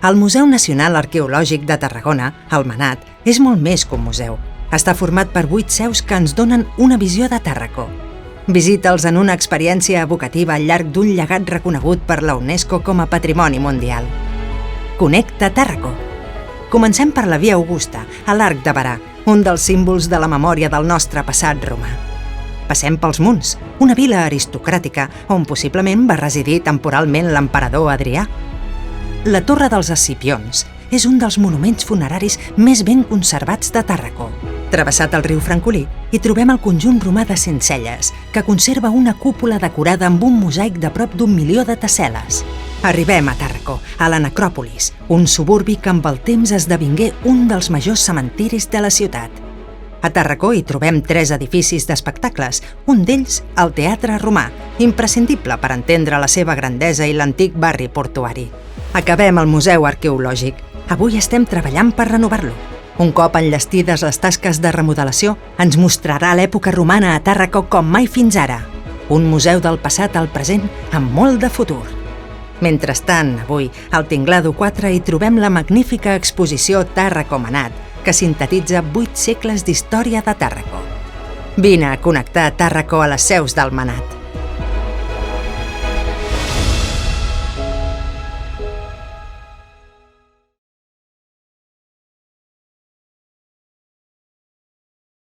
El Museu Nacional Arqueològic de Tarragona, el MANAT, és molt més que un museu. Està format per 8 seus que ens donen una visió de Tàrraco. Visita'ls en una experiència evocativa al llarg d'un llegat reconegut per la UNESCO com a Patrimoni Mundial. Connecta Tàrraco. Comencem per la Via Augusta, a l'Arc de Berà, un dels símbols de la memòria del nostre passat romà. Passem pels Munts, una vila aristocràtica on possiblement va residir temporalment l'emperador Adrià. La Torre dels Escipions és un dels monuments funeraris més ben conservats de Tàrraco. Travessat el riu Francolí, hi trobem el conjunt romà de Centcelles, que conserva una cúpula decorada amb un mosaic de prop d'1 milió de tessel·les. Arribem a Tàrraco, a la Necròpolis, un suburbi que amb el temps esdevingué un dels majors cementiris de la ciutat. A Tàrraco hi trobem 3 edificis d'espectacles, un d'ells el Teatre Romà, imprescindible per entendre la seva grandesa i l'antic barri portuari. Acabem el Museu Arqueològic. Avui estem treballant per renovar-lo. Un cop enllestides les tasques de remodelació, ens mostrarà l'època romana a Tàrraco com mai fins ara. Un museu del passat al present amb molt de futur. Mentrestant, avui, al Tinglado 4 hi trobem la magnífica exposició Tàrraco Manat, que sintetitza 8 segles d'història de Tàrraco. Vine a connectar Tàrraco a les seus del Manat.